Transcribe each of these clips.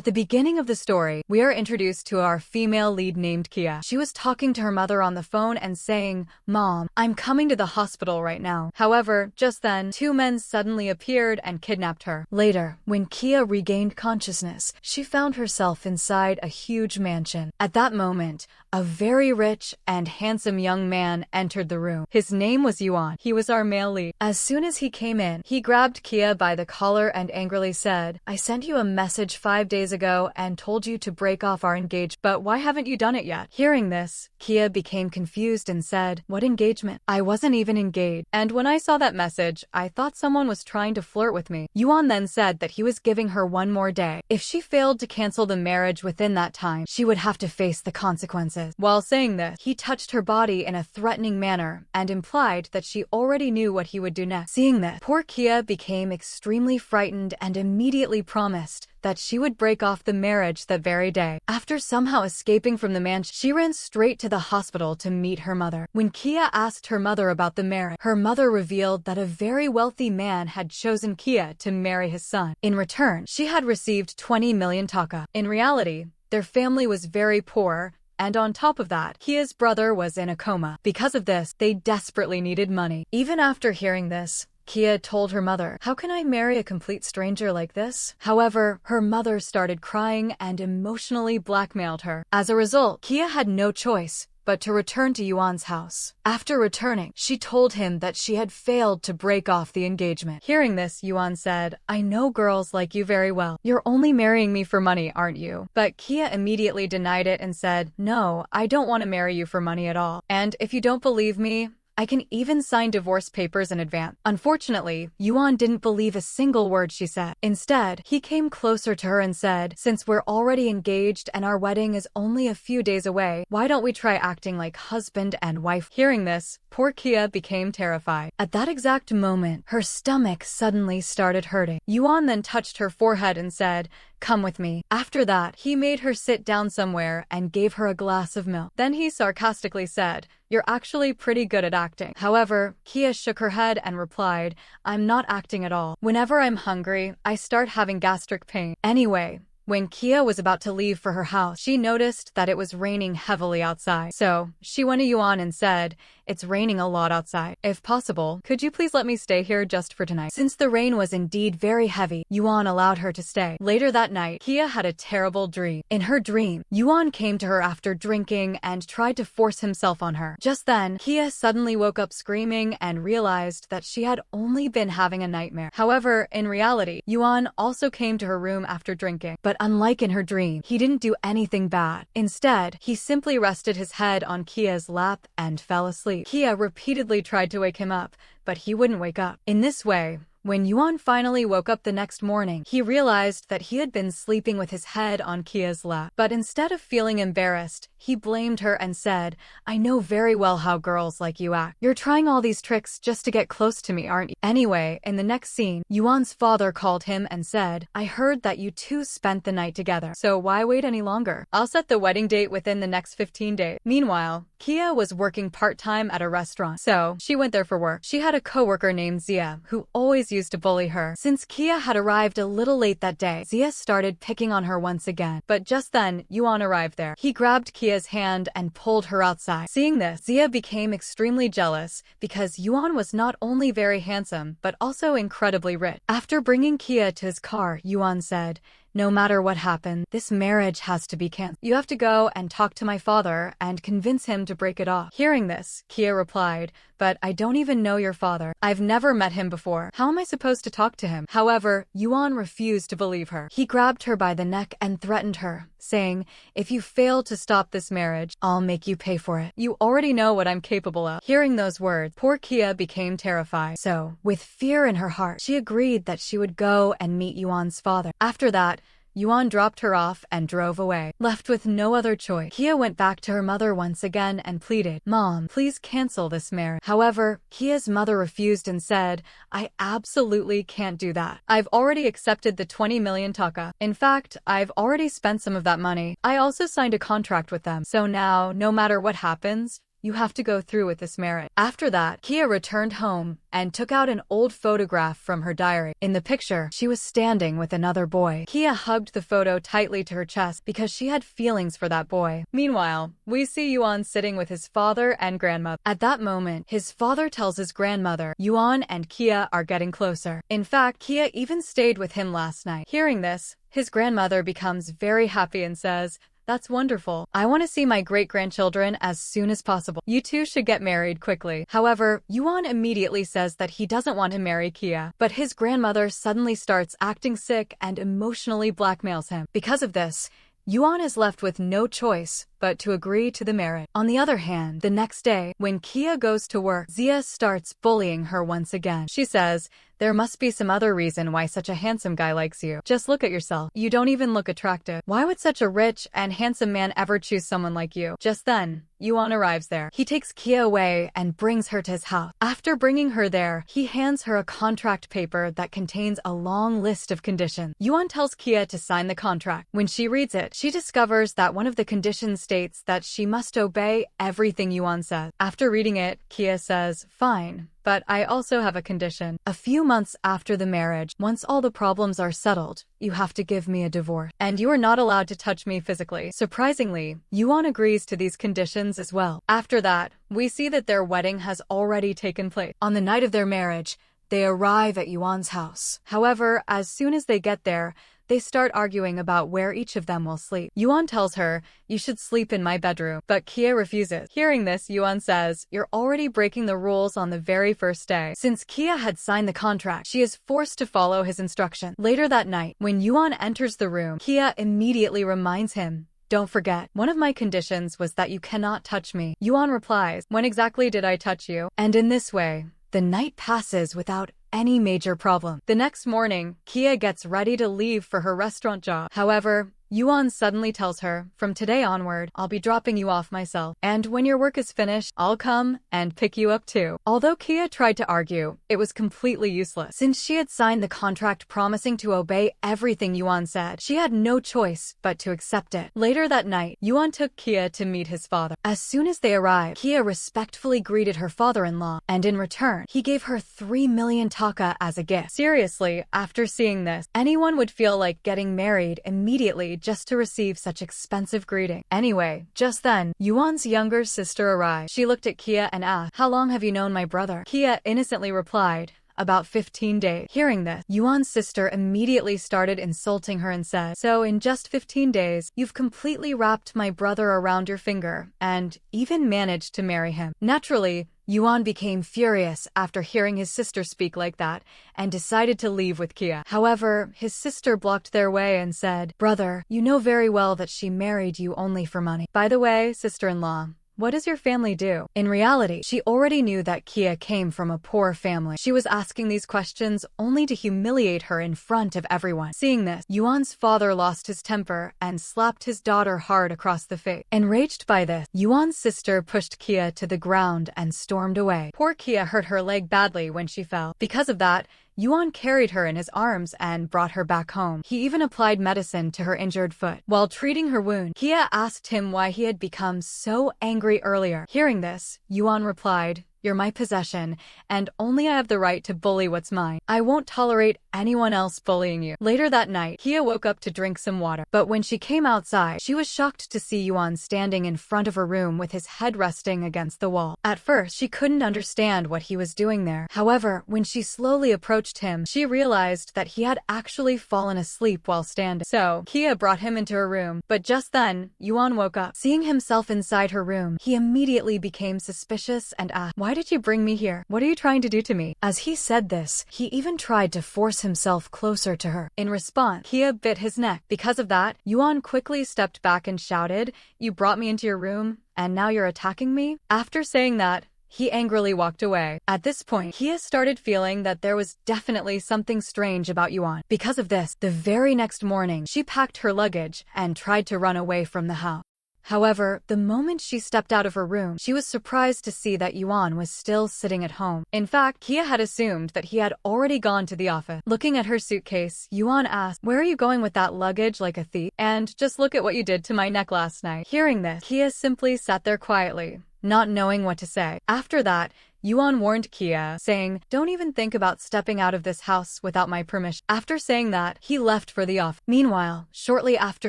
At the beginning of the story, we are introduced to our female lead named Kia. She was talking to her mother on the phone and saying, "Mom, I'm coming to the hospital right now." However, just then, two men suddenly appeared and kidnapped her. Later, when Kia regained consciousness, she found herself inside a huge mansion. At that moment, a very rich and handsome young man entered the room. His name was Yuan. He was our male lead. As soon as he came in, he grabbed Kia by the collar and angrily said, "I sent you a message 5 days ago and told you to break off our engagement, but why haven't you done it yet?" Hearing this, Kia became confused and said, "What engagement? I wasn't even engaged. And when I saw that message, I thought someone was trying to flirt with me." Yuan then said that he was giving her one more day. If she failed to cancel the marriage within that time, she would have to face the consequences. While saying this, he touched her body in a threatening manner and implied that she already knew what he would do next. Seeing this, poor Kia became extremely frightened and immediately promised that she would break off the marriage that very day. After somehow escaping from the mansion, she ran straight to the hospital to meet her mother. When Kia asked her mother about the marriage, her mother revealed that a very wealthy man had chosen Kia to marry his son. In return, she had received 20 million taka. In reality, their family was very poor, and on top of that, Kia's brother was in a coma. Because of this, they desperately needed money. Even after hearing this, Kia told her mother, "How can I marry a complete stranger like this?" However, her mother started crying and emotionally blackmailed her. As a result, Kia had no choice but to return to Yuan's house. After returning, she told him that she had failed to break off the engagement. Hearing this, Yuan said, "I know girls like you very well. You're only marrying me for money, aren't you?" But Kia immediately denied it and said, "No, I don't want to marry you for money at all. And if you don't believe me, I can even sign divorce papers in advance." Unfortunately, Yuan didn't believe a single word she said. Instead, he came closer to her and said, "Since we're already engaged and our wedding is only a few days away, why don't we try acting like husband and wife?" Hearing this, poor Kia became terrified. At that exact moment, her stomach suddenly started hurting. Yuan then touched her forehead and said, "Come with me." After that, he made her sit down somewhere and gave her a glass of milk. Then he sarcastically said, "You're actually pretty good at acting." However, Kia shook her head and replied, "I'm not acting at all. Whenever I'm hungry, I start having gastric pain." Anyway, when Kia was about to leave for her house, she noticed that it was raining heavily outside. So, she went to Yuan and said, "It's raining a lot outside. If possible, could you please let me stay here just for tonight?" Since the rain was indeed very heavy, Yuan allowed her to stay. Later that night, Kia had a terrible dream. In her dream, Yuan came to her after drinking and tried to force himself on her. Just then, Kia suddenly woke up screaming and realized that she had only been having a nightmare. However, in reality, Yuan also came to her room after drinking. But unlike in her dream, he didn't do anything bad. Instead, he simply rested his head on Kia's lap and fell asleep. Kia repeatedly tried to wake him up, but he wouldn't wake up. In this way, when Yuan finally woke up the next morning, he realized that he had been sleeping with his head on Kia's lap. But instead of feeling embarrassed, he blamed her and said, "I know very well how girls like you act. You're trying all these tricks just to get close to me, aren't you?" Anyway, in the next scene, Yuan's father called him and said, "I heard that you two spent the night together, so why wait any longer? I'll set the wedding date within the next 15 days. Meanwhile, Kia was working part-time at a restaurant, so she went there for work. She had a coworker named Zia, who always used to bully her. Since Kia had arrived a little late that day, Zia started picking on her once again. But just then, Yuan arrived there. He grabbed Kia's hand and pulled her outside. Seeing this, Zia became extremely jealous because Yuan was not only very handsome, but also incredibly rich. After bringing Kia to his car, Yuan said, "No matter what happened, this marriage has to be canceled. You have to go and talk to my father and convince him to break it off." Hearing this, Kia replied, "But I don't even know your father. I've never met him before. How am I supposed to talk to him?" However, Yuan refused to believe her. He grabbed her by the neck and threatened her, saying, "If you fail to stop this marriage, I'll make you pay for it. You already know what I'm capable of." Hearing those words, poor Kia became terrified. So, with fear in her heart, she agreed that she would go and meet Yuan's father. After that, Yuan dropped her off and drove away. Left with no other choice, Kia went back to her mother once again and pleaded, "Mom, please cancel this marriage." However, Kia's mother refused and said, "I absolutely can't do that. I've already accepted the 20 million taka. In fact, I've already spent some of that money. I also signed a contract with them. So now, no matter what happens, you have to go through with this marriage. After that, Kia returned home and took out an old photograph from her diary. In the picture, she was standing with another boy. Kia hugged the photo tightly to her chest because she had feelings for that boy. Meanwhile, we see Yuan sitting with his father and grandmother. At that moment, his father tells his grandmother, Yuan and Kia are getting closer. In fact, Kia even stayed with him last night. Hearing this, his grandmother becomes very happy and says, "That's wonderful. I want to see my great-grandchildren as soon as possible. You two should get married quickly." However, Yuan immediately says that he doesn't want to marry Kia, but his grandmother suddenly starts acting sick and emotionally blackmails him. Because of this, Yuan is left with no choice but to agree to the marriage. On the other hand, the next day, when Kia goes to work, Zia starts bullying her once again. She says, "There must be some other reason why such a handsome guy likes you. Just look at yourself. You don't even look attractive. Why would such a rich and handsome man ever choose someone like you?" Just then, Yuan arrives there. He takes Kia away and brings her to his house. After bringing her there, he hands her a contract paper that contains a long list of conditions. Yuan tells Kia to sign the contract. When she reads it, she discovers that one of the conditions states that she must obey everything Yuan says. After reading it, Kia says, "Fine, but I also have a condition. A few months after the marriage, once all the problems are settled, you have to give me a divorce. And you are not allowed to touch me physically." Surprisingly, Yuan agrees to these conditions as well. After that, we see that their wedding has already taken place. On the night of their marriage, they arrive at Yuan's house. However, as soon as they get there, they start arguing about where each of them will sleep. Yuan tells her, "You should sleep in my bedroom," but Kia refuses. Hearing this, Yuan says, "You're already breaking the rules on the very first day." Since Kia had signed the contract, she is forced to follow his instructions. Later that night, when Yuan enters the room, Kia immediately reminds him, "Don't forget, one of my conditions was that you cannot touch me." Yuan replies, "When exactly did I touch you?" And in this way, the night passes without any major problem. The next morning, Kia gets ready to leave for her restaurant job. However, Yuan suddenly tells her, "From today onward, I'll be dropping you off myself. And when your work is finished, I'll come and pick you up too." Although Kia tried to argue, it was completely useless. Since she had signed the contract promising to obey everything Yuan said, she had no choice but to accept it. Later that night, Yuan took Kia to meet his father. As soon as they arrived, Kia respectfully greeted her father-in-law, and in return, he gave her 3 million taka as a gift. Seriously, after seeing this, anyone would feel like getting married immediately just to receive such expensive greeting. Anyway, just then, Yuan's younger sister arrived. She looked at Kia and asked, "How long have you known my brother?" Kia innocently replied, "About 15 days. Hearing this, Yuan's sister immediately started insulting her and said, "So in just 15 days, you've completely wrapped my brother around your finger and even managed to marry him." Naturally, Yuan became furious after hearing his sister speak like that and decided to leave with Kia. However, his sister blocked their way and said, "Brother, you know very well that she married you only for money. By the way, sister-in-law, what does your family do?" In reality, she already knew that Kia came from a poor family. She was asking these questions only to humiliate her in front of everyone. Seeing this, Yuan's father lost his temper and slapped his daughter hard across the face. Enraged by this, Yuan's sister pushed Kia to the ground and stormed away. Poor Kia hurt her leg badly when she fell. Because of that, Yuan carried her in his arms and brought her back home. He even applied medicine to her injured foot. While treating her wound, Kia asked him why he had become so angry earlier. Hearing this, Yuan replied, "You're my possession, and only I have the right to bully what's mine. I won't tolerate anyone else bullying you." Later that night, Kia woke up to drink some water. But when she came outside, she was shocked to see Yuan standing in front of her room with his head resting against the wall. At first, she couldn't understand what he was doing there. However, when she slowly approached him, she realized that he had actually fallen asleep while standing. So, Kia brought him into her room. But just then, Yuan woke up. Seeing himself inside her room, he immediately became suspicious and asked, "Why did you bring me here? What are you trying to do to me?" As he said this, he even tried to force himself closer to her. In response, Kia bit his neck. Because of that, Yuan quickly stepped back and shouted, "You brought me into your room, and now you're attacking me?" After saying that, he angrily walked away. At this point, Kia started feeling that there was definitely something strange about Yuan. Because of this, the very next morning, she packed her luggage and tried to run away from the house. However, the moment she stepped out of her room, she was surprised to see that Yuan was still sitting at home. In fact, Kia had assumed that he had already gone to the office. Looking at her suitcase, Yuan asked, "Where are you going with that luggage like a thief? And just look at what you did to my neck last night." Hearing this, Kia simply sat there quietly, not knowing what to say. After that, Yuan warned Kia, saying, "Don't even think about stepping out of this house without my permission." After saying that, he left for the office. Meanwhile, shortly after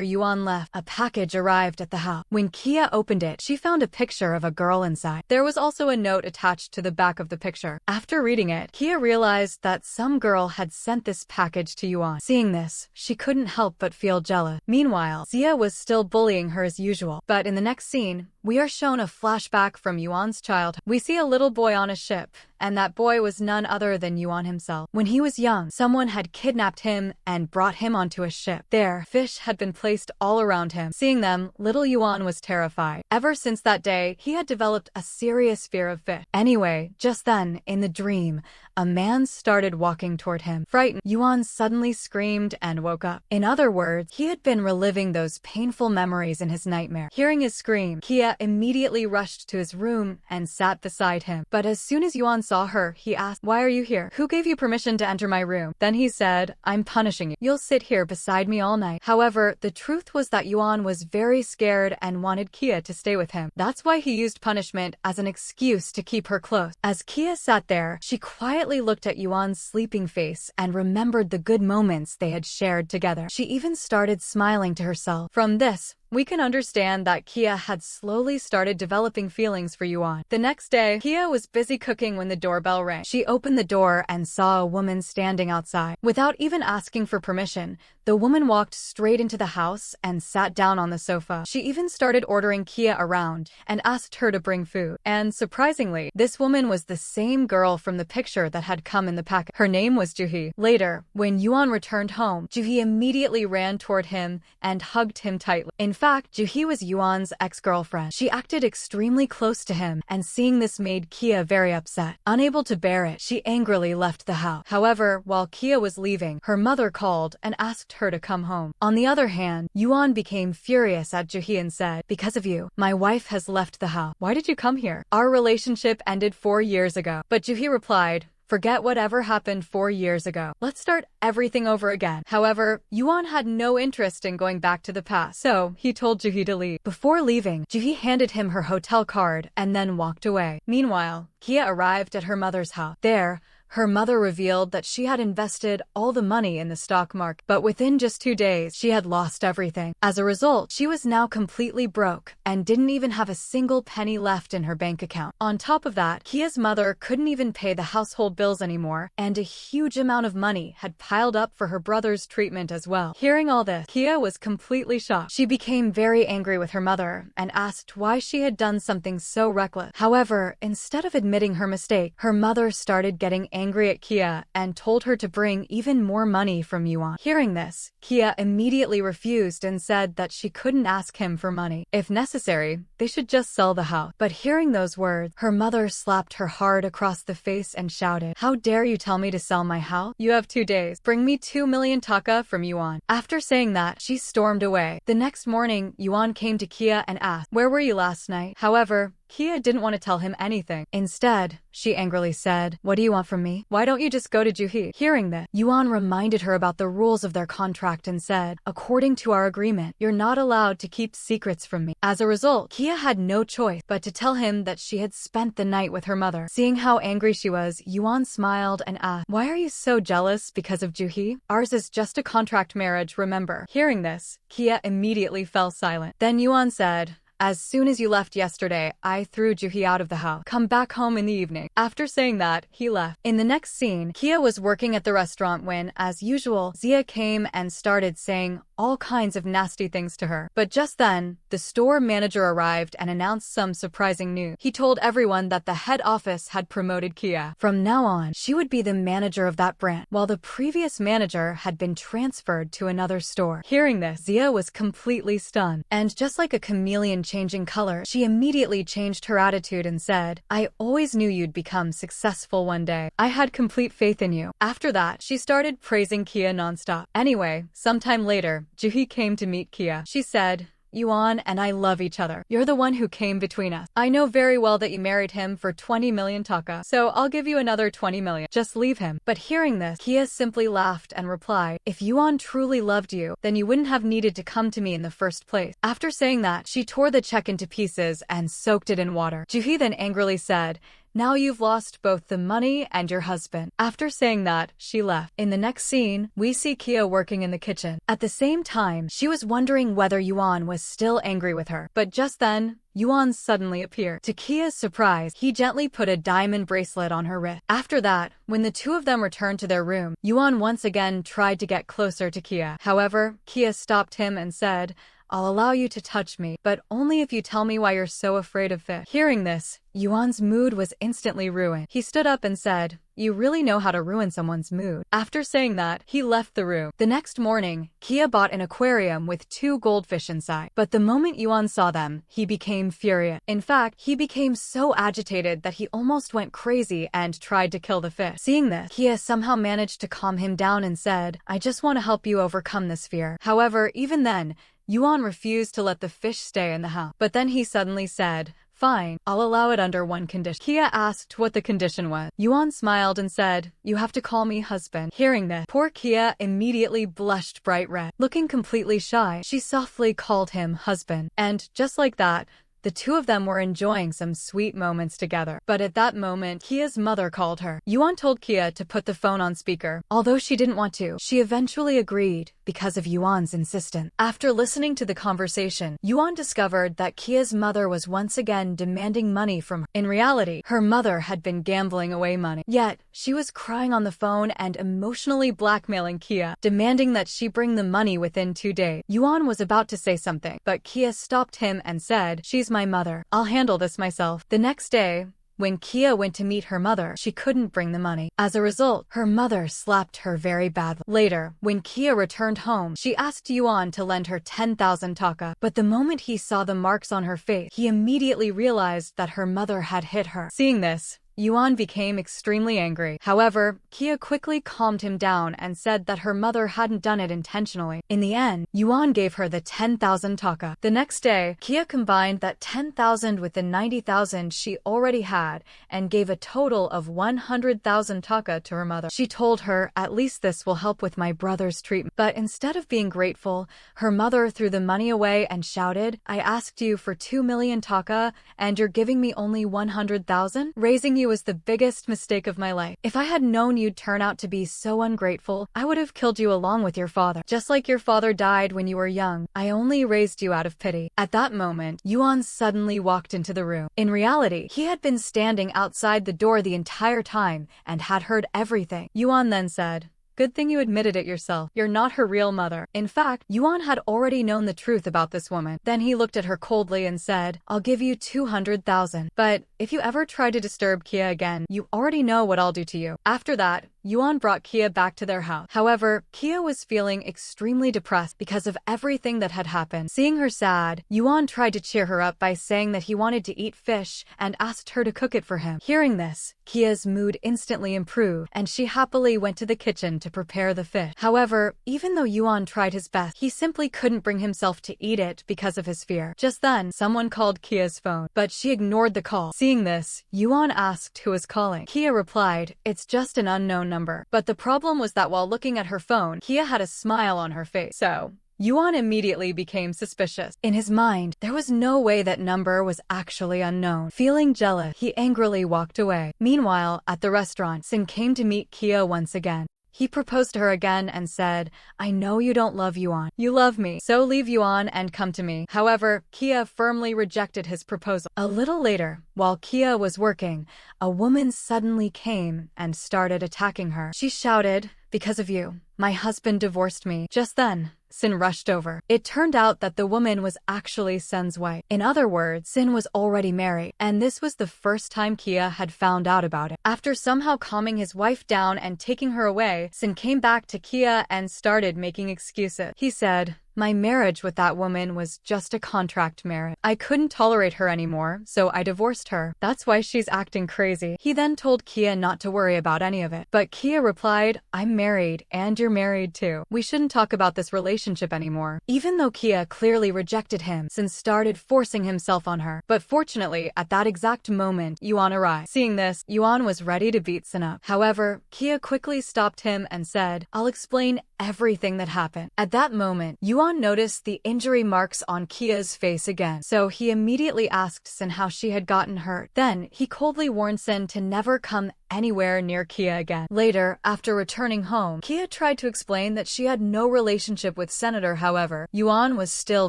Yuan left, a package arrived at the house. When Kia opened it, she found a picture of a girl inside. There was also a note attached to the back of the picture. After reading it, Kia realized that some girl had sent this package to Yuan. Seeing this, she couldn't help but feel jealous. Meanwhile, Zia was still bullying her as usual. But in the next scene, we are shown a flashback from Yuan's childhood. We see a little boy on a ship, and that boy was none other than Yuan himself. When he was young, someone had kidnapped him and brought him onto a ship. There, fish had been placed all around him. Seeing them, little Yuan was terrified. Ever since that day, he had developed a serious fear of fish. Anyway, just then, in the dream, a man started walking toward him. Frightened, Yuan suddenly screamed and woke up. In other words, he had been reliving those painful memories in his nightmare. Hearing his scream, Kia immediately rushed to his room and sat beside him. But as soon as Yuan saw her, he asked, "Why are you here? Who gave you permission to enter my room?" Then he said, "I'm punishing you. You'll sit here beside me all night." However, the truth was that Yuan was very scared and wanted Kia to stay with him. That's why he used punishment as an excuse to keep her close. As Kia sat there, she quietly looked at Yuan's sleeping face and remembered the good moments they had shared together. She even started smiling to herself. From this, we can understand that Kia had slowly started developing feelings for Yuan. The next day, Kia was busy cooking when the doorbell rang. She opened the door and saw a woman standing outside. Without even asking for permission, the woman walked straight into the house and sat down on the sofa. She even started ordering Kia around and asked her to bring food. And surprisingly, this woman was the same girl from the picture that had come in the packet. Her name was Juhee. Later, when Yuan returned home, Juhee immediately ran toward him and hugged him tightly. In fact, Juhee was Yuan's ex-girlfriend. She acted extremely close to him, and seeing this made Kia very upset. Unable to bear it, she angrily left the house. However, while Kia was leaving, her mother called and asked her to come home. On the other hand, Yuan became furious at Juhee and said, "Because of you, my wife has left the house. Why did you come here? Our relationship ended 4 years ago." But Juhee replied, "Forget whatever happened 4 years ago. Let's start everything over again." However, Yuan had no interest in going back to the past, so he told Juhee to leave. Before leaving, Juhee handed him her hotel card and then walked away. Meanwhile, Kia arrived at her mother's house. There, her mother revealed that she had invested all the money in the stock market, but within just 2 days, she had lost everything. As a result, she was now completely broke and didn't even have a single penny left in her bank account. On top of that, Kia's mother couldn't even pay the household bills anymore, and a huge amount of money had piled up for her brother's treatment as well. Hearing all this, Kia was completely shocked. She became very angry with her mother and asked why she had done something so reckless. However, instead of admitting her mistake, her mother started getting angry at Kia and told her to bring even more money from Yuan. Hearing this, Kia immediately refused and said that she couldn't ask him for money. If necessary, they should just sell the house. But hearing those words, her mother slapped her hard across the face and shouted, "How dare you tell me to sell my house? You have 2 days. Bring me 2 million taka from Yuan." After saying that, she stormed away. The next morning, Yuan came to Kia and asked, "Where were you last night?" However, Kia didn't want to tell him anything. Instead, she angrily said, "What do you want from me? Why don't you just go to Juhee?" Hearing this, Yuan reminded her about the rules of their contract and said, "According to our agreement, you're not allowed to keep secrets from me." As a result, Kia had no choice but to tell him that she had spent the night with her mother. Seeing how angry she was, Yuan smiled and asked, "Why are you so jealous because of Juhee? Ours is just a contract marriage, remember?" Hearing this, Kia immediately fell silent. Then Yuan said, "As soon as you left yesterday, I threw Juhee out of the house. Come back home in the evening." After saying that, he left. In the next scene, Kia was working at the restaurant when, as usual, Zia came and started saying all kinds of nasty things to her. But just then, the store manager arrived and announced some surprising news. He told everyone that the head office had promoted Kia. From now on, she would be the manager of that brand, while the previous manager had been transferred to another store. Hearing this, Zia was completely stunned. And just like a chameleon changing color, she immediately changed her attitude and said, "I always knew you'd become successful one day. I had complete faith in you." After that, she started praising Kia nonstop. Anyway, sometime later, Juhee came to meet Kia. She said, Yuan and I love each other. You're the one who came between us. I know very well that you married him for 20 million taka, so I'll give you another 20 million. Just leave him. But hearing this, Kia simply laughed and replied, if Yuan truly loved you, then you wouldn't have needed to come to me in the first place. After saying that, she tore the check into pieces and soaked it in water. Juhi then angrily said, now you've lost both the money and your husband. After saying that, she left. In the next scene, we see Kia working in the kitchen. At the same time, she was wondering whether Yuan was still angry with her. But just then, Yuan suddenly appeared. To Kia's surprise, he gently put a diamond bracelet on her wrist. After that, when the two of them returned to their room, Yuan once again tried to get closer to Kia. However, Kia stopped him and said, I'll allow you to touch me, but only if you tell me why you're so afraid of fish. Hearing this, Yuan's mood was instantly ruined. He stood up and said, you really know how to ruin someone's mood. After saying that, he left the room. The next morning, Kia bought an aquarium with 2 goldfish inside. But the moment Yuan saw them, he became furious. In fact, he became so agitated that he almost went crazy and tried to kill the fish. Seeing this, Kia somehow managed to calm him down and said, I just want to help you overcome this fear. However, even then, Yuan refused to let the fish stay in the house. But then he suddenly said, fine, I'll allow it under one condition. Kia asked what the condition was. Yuan smiled and said, you have to call me husband. Hearing this, poor Kia immediately blushed bright red. Looking completely shy, she softly called him husband. And just like that, the two of them were enjoying some sweet moments together. But at that moment, Kia's mother called her. Yuan told Kia to put the phone on speaker. Although she didn't want to, she eventually agreed because of Yuan's insistence. After listening to the conversation, Yuan discovered that Kia's mother was once again demanding money from her. In reality, her mother had been gambling away money. Yet, she was crying on the phone and emotionally blackmailing Kia, demanding that she bring the money within 2 days. Yuan was about to say something, but Kia stopped him and said, she's my mother. I'll handle this myself. The next day, when Kia went to meet her mother, she couldn't bring the money. As a result, her mother slapped her very badly. Later, when Kia returned home, she asked Yuan to lend her 10,000 taka. But the moment he saw the marks on her face, he immediately realized that her mother had hit her. Seeing this, Yuan became extremely angry. However, Kia quickly calmed him down and said that her mother hadn't done it intentionally. In the end, Yuan gave her the 10,000 taka. The next day, Kia combined that 10,000 with the 90,000 she already had and gave a total of 100,000 taka to her mother. She told her, at least this will help with my brother's treatment. But instead of being grateful, her mother threw the money away and shouted, I asked you for 2 million taka and you're giving me only 100,000? Raising you was the biggest mistake of my life. If I had known you'd turn out to be so ungrateful, I would have killed you along with your father. Just like your father died when you were young, I only raised you out of pity. At that moment, Yuan suddenly walked into the room. In reality, he had been standing outside the door the entire time and had heard everything. Yuan then said, good thing you admitted it yourself. You're not her real mother. In fact, Yuan had already known the truth about this woman. Then he looked at her coldly and said, I'll give you 200,000. But if you ever try to disturb Kia again, you already know what I'll do to you. After that, Yuan brought Kia back to their house. However, Kia was feeling extremely depressed because of everything that had happened. Seeing her sad, Yuan tried to cheer her up by saying that he wanted to eat fish and asked her to cook it for him. Hearing this, Kia's mood instantly improved, and she happily went to the kitchen to prepare the fish. However, even though Yuan tried his best, he simply couldn't bring himself to eat it because of his fear. Just then, someone called Kia's phone, but she ignored the call. Seeing this, Yuan asked who was calling. Kia replied, it's just an unknown number. But the problem was that while looking at her phone, Kia had a smile on her face. So, Yuan immediately became suspicious. In his mind, there was no way that number was actually unknown. Feeling jealous, he angrily walked away. Meanwhile, at the restaurant, Sin came to meet Kia once again. He proposed to her again and said, I know you don't love Yuan. You love me, so leave Yuan and come to me. However, Kia firmly rejected his proposal. A little later, while Kia was working, a woman suddenly came and started attacking her. She shouted, because of you, my husband divorced me. Just then, Sin rushed over. It turned out that the woman was actually Sin's wife. In other words, Sin was already married, and this was the first time Kia had found out about it. After somehow calming his wife down and taking her away, Sin came back to Kia and started making excuses. He said, My marriage with that woman was just a contract marriage. I couldn't tolerate her anymore, so I divorced her. That's why she's acting crazy. He then told Kia not to worry about any of it. But Kia replied, I'm married, and you're married too. We shouldn't talk about this relationship anymore. Even though Kia clearly rejected him, Sin started forcing himself on her. But fortunately, at that exact moment, Yuan arrived. Seeing this, Yuan was ready to beat Sin up. However, Kia quickly stopped him and said, I'll explain everything that happened. At that moment, Yuan noticed the injury marks on Kia's face again, so he immediately asked Sin how she had gotten hurt. Then, he coldly warned Sin to never come anywhere near Kia again. Later, after returning home, Kia tried to explain that she had no relationship with Senator. However, Yuan was still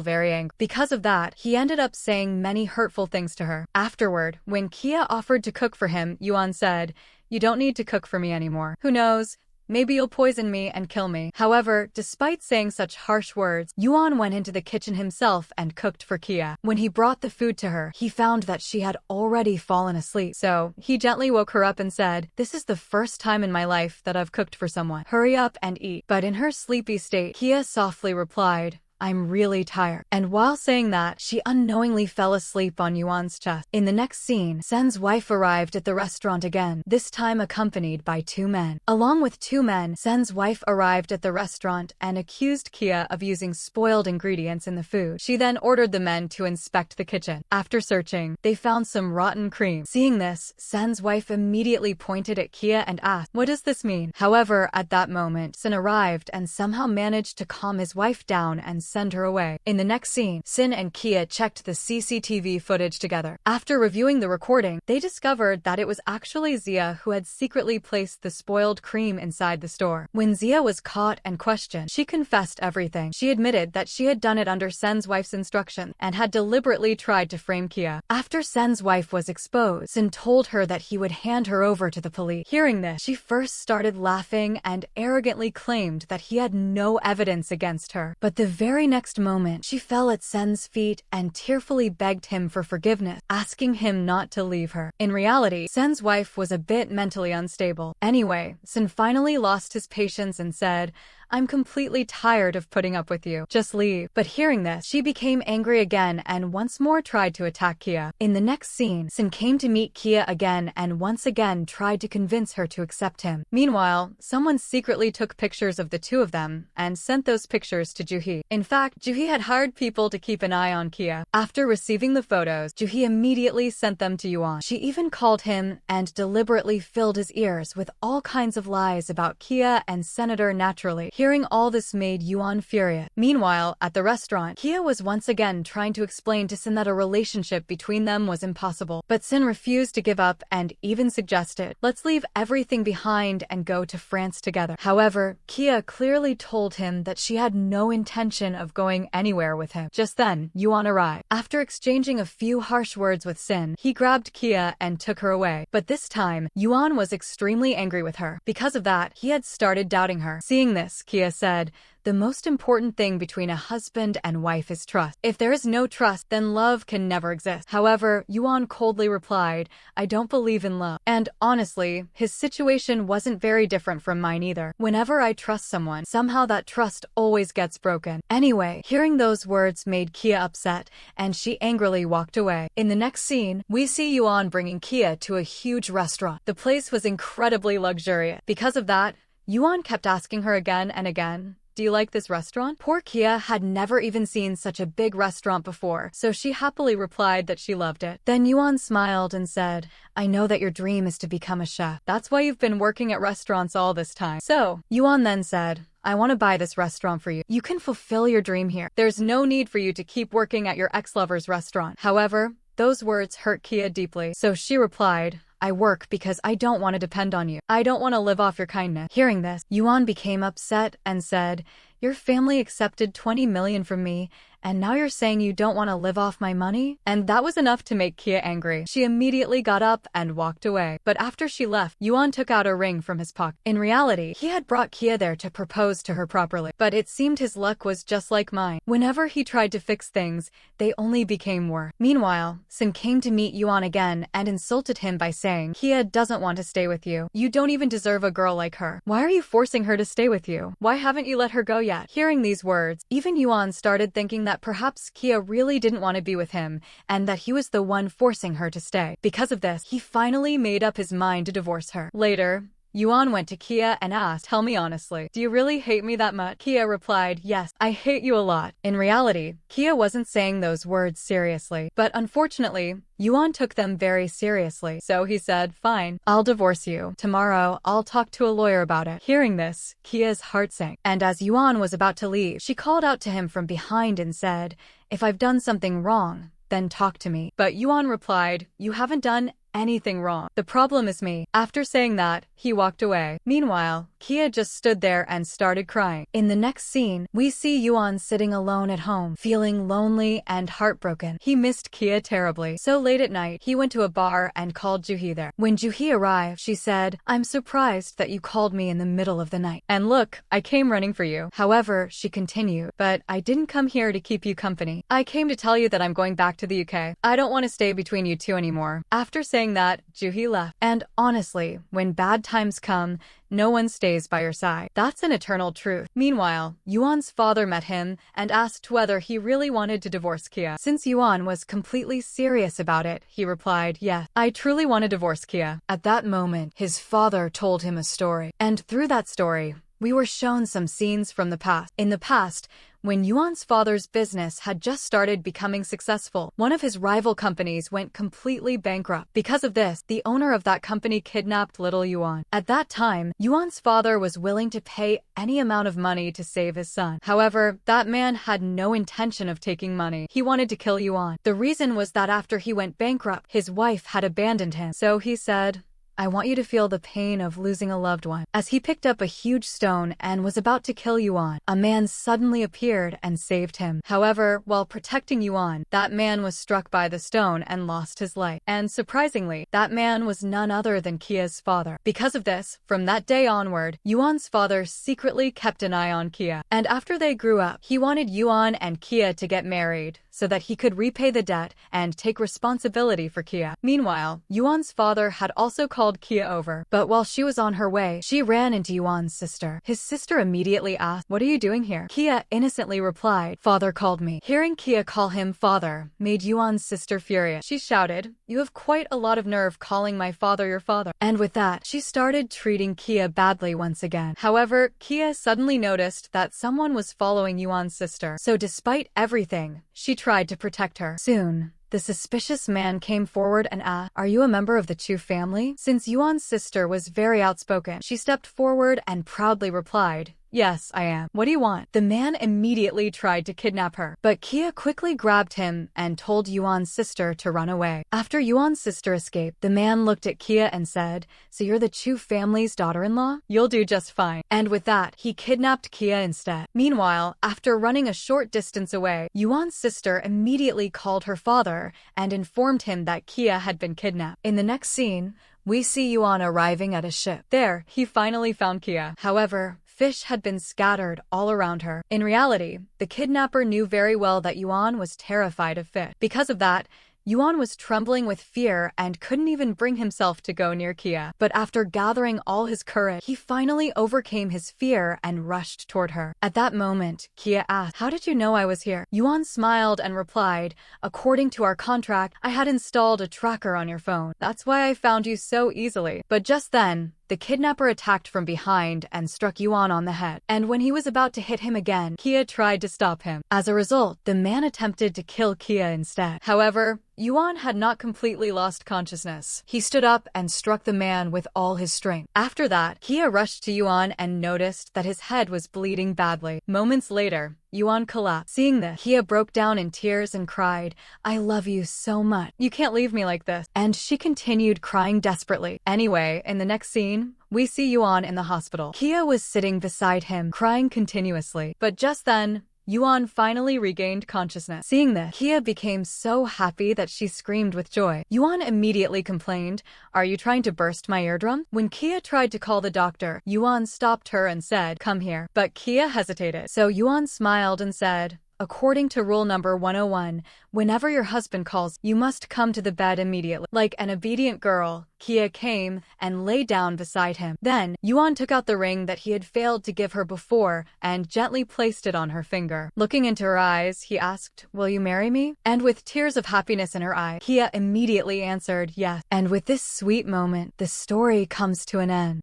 very angry. Because of that, he ended up saying many hurtful things to her. Afterward, when Kia offered to cook for him, Yuan said, You don't need to cook for me anymore. Who knows? Maybe you'll poison me and kill me. However, despite saying such harsh words, Yuan went into the kitchen himself and cooked for Kia. When he brought the food to her, he found that she had already fallen asleep. So, he gently woke her up and said, This is the first time in my life that I've cooked for someone. Hurry up and eat. But in her sleepy state, Kia softly replied, I'm really tired. And while saying that, she unknowingly fell asleep on Yuan's chest. In the next scene, Sen's wife arrived at the restaurant again, this time accompanied by 2 men. Along with 2 men, Sen's wife arrived at the restaurant and accused Kia of using spoiled ingredients in the food. She then ordered the men to inspect the kitchen. After searching, they found some rotten cream. Seeing this, Sen's wife immediately pointed at Kia and asked, What does this mean? However, at that moment, Sen arrived and somehow managed to calm his wife down and send her away. In the next scene, Sin and Kia checked the CCTV footage together. After reviewing the recording, they discovered that it was actually Zia who had secretly placed the spoiled cream inside the store. When Zia was caught and questioned, she confessed everything. She admitted that she had done it under Sen's wife's instruction and had deliberately tried to frame Kia. After Sen's wife was exposed, Sin told her that he would hand her over to the police. Hearing this, she first started laughing and arrogantly claimed that he had no evidence against her. But the very next moment, she fell at Sen's feet and tearfully begged him for forgiveness, asking him not to leave her. In reality, Sen's wife was a bit mentally unstable. Anyway, Sen finally lost his patience and said, I'm completely tired of putting up with you. Just leave. But hearing this, she became angry again and once more tried to attack Kia. In the next scene, Sin came to meet Kia again and once again tried to convince her to accept him. Meanwhile, someone secretly took pictures of the 2 of them and sent those pictures to Juhee. In fact, Juhee had hired people to keep an eye on Kia. After receiving the photos, Juhee immediately sent them to Yuan. She even called him and deliberately filled his ears with all kinds of lies about Kia and Senator naturally. Hearing all this made Yuan furious. Meanwhile, at the restaurant, Kia was once again trying to explain to Sin that a relationship between them was impossible. But Sin refused to give up and even suggested, let's leave everything behind and go to France together. However, Kia clearly told him that she had no intention of going anywhere with him. Just then, Yuan arrived. After exchanging a few harsh words with Sin, he grabbed Kia and took her away. But this time, Yuan was extremely angry with her. Because of that, he had started doubting her. Seeing this, Kia said, the most important thing between a husband and wife is trust. If there is no trust, then love can never exist. However, Yuan coldly replied, I don't believe in love. And honestly, his situation wasn't very different from mine either. Whenever I trust someone, somehow that trust always gets broken. Anyway, hearing those words made Kia upset, and she angrily walked away. In the next scene, we see Yuan bringing Kia to a huge restaurant. The place was incredibly luxurious. Because of that, Yuan kept asking her again and again, do you like this restaurant? Poor Kia had never even seen such a big restaurant before, so she happily replied that she loved it. Then Yuan smiled and said, I know that your dream is to become a chef. That's why you've been working at restaurants all this time. So, Yuan then said, I want to buy this restaurant for you. You can fulfill your dream here. There's no need for you to keep working at your ex-lover's restaurant. However, those words hurt Kia deeply, so she replied, I work because I don't want to depend on you. I don't want to live off your kindness. Hearing this, Yuan became upset and said, your family accepted 20 million from me, And now you're saying you don't want to live off my money? And that was enough to make Kia angry. She immediately got up and walked away. But after she left, Yuan took out a ring from his pocket. In reality, he had brought Kia there to propose to her properly. But it seemed his luck was just like mine. Whenever he tried to fix things, they only became worse. Meanwhile, Sin came to meet Yuan again and insulted him by saying, Kia doesn't want to stay with you. You don't even deserve a girl like her. Why are you forcing her to stay with you? Why haven't you let her go yet? Hearing these words, even Yuan started thinking that perhaps Kia really didn't want to be with him and that he was the one forcing her to stay. Because of this, he finally made up his mind to divorce her. Later, Yuan went to Kia and asked, tell me honestly, do you really hate me that much? Kia replied, yes, I hate you a lot. In reality, Kia wasn't saying those words seriously, but unfortunately, Yuan took them very seriously. So he said, fine, I'll divorce you. Tomorrow, I'll talk to a lawyer about it. Hearing this, Kia's heart sank. And as Yuan was about to leave, she called out to him from behind and said, if I've done something wrong, then talk to me. But Yuan replied, you haven't done anything wrong. The problem is me. After saying that, he walked away. Meanwhile, Kia just stood there and started crying. In the next scene, we see Yuan sitting alone at home, feeling lonely and heartbroken. He missed Kia terribly. So late at night, he went to a bar and called Juhee there. When Juhee arrived, she said, I'm surprised that you called me in the middle of the night. And look, I came running for you. However, she continued, but I didn't come here to keep you company. I came to tell you that I'm going back to the UK. I don't want to stay between you two anymore. After saying that, Juhee left. And honestly, when bad times come, no one stays by your side. That's an eternal truth. Meanwhile, Yuan's father met him and asked whether he really wanted to divorce Kia. Since Yuan was completely serious about it, he replied, yes, I truly want to divorce Kia. At that moment, his father told him a story. And through that story, we were shown some scenes from the past. In the past, when Yuan's father's business had just started becoming successful, one of his rival companies went completely bankrupt. Because of this, the owner of that company kidnapped little Yuan. At that time, Yuan's father was willing to pay any amount of money to save his son. However, that man had no intention of taking money. He wanted to kill Yuan. The reason was that after he went bankrupt, his wife had abandoned him. So he said, I want you to feel the pain of losing a loved one. As he picked up a huge stone and was about to kill Yuan, a man suddenly appeared and saved him. However, while protecting Yuan, that man was struck by the stone and lost his life. And surprisingly, that man was none other than Kia's father. Because of this, from that day onward, Yuan's father secretly kept an eye on Kia. And after they grew up, he wanted Yuan and Kia to get married so that he could repay the debt and take responsibility for Kia. Meanwhile, Yuan's father had also called Kia over, but while she was on her way, she ran into Yuan's sister. His sister immediately asked, what are you doing here? Kia innocently replied, father called me. Hearing Kia call him father made Yuan's sister furious. She shouted, you have quite a lot of nerve calling my father your father. And with that, she started treating Kia badly once again. However, Kia suddenly noticed that someone was following Yuan's sister, so despite everything, she tried to protect her. Soon, the suspicious man came forward and asked, are you a member of the Chu family? Since Yuan's sister was very outspoken, she stepped forward and proudly replied, yes, I am. What do you want? The man immediately tried to kidnap her, but Kia quickly grabbed him and told Yuan's sister to run away. After Yuan's sister escaped, the man looked at Kia and said, so you're the Chu family's daughter-in-law? You'll do just fine. And with that, he kidnapped Kia instead. Meanwhile, after running a short distance away, Yuan's sister immediately called her father and informed him that Kia had been kidnapped. In the next scene, we see Yuan arriving at a ship. There, he finally found Kia. However, fish had been scattered all around her. In reality, the kidnapper knew very well that Yuan was terrified of fish. Because of that, Yuan was trembling with fear and couldn't even bring himself to go near Kia. But after gathering all his courage, he finally overcame his fear and rushed toward her. At that moment, Kia asked, how did you know I was here? Yuan smiled and replied, according to our contract, I had installed a tracker on your phone. That's why I found you so easily. But just then, the kidnapper attacked from behind and struck Yuan on the head. And when he was about to hit him again, Kia tried to stop him. As a result, the man attempted to kill Kia instead. However, Yuan had not completely lost consciousness. He stood up and struck the man with all his strength. After that, Kia rushed to Yuan and noticed that his head was bleeding badly. Moments later, Yuan collapsed. Seeing this, Kia broke down in tears and cried, I love you so much. You can't leave me like this. And she continued crying desperately. Anyway, in the next scene, we see Yuan in the hospital. Kia was sitting beside him, crying continuously. But just then, Yuan finally regained consciousness. Seeing this, Kia became so happy that she screamed with joy. Yuan immediately complained, "Are you trying to burst my eardrum?" When Kia tried to call the doctor, Yuan stopped her and said, "Come here." But Kia hesitated. So Yuan smiled and said, "According to rule number 101, whenever your husband calls, you must come to the bed immediately." Like an obedient girl, Kia came and lay down beside him. Then, Yuan took out the ring that he had failed to give her before and gently placed it on her finger. Looking into her eyes, he asked, "Will you marry me?" And with tears of happiness in her eye, Kia immediately answered yes. And with this sweet moment, the story comes to an end.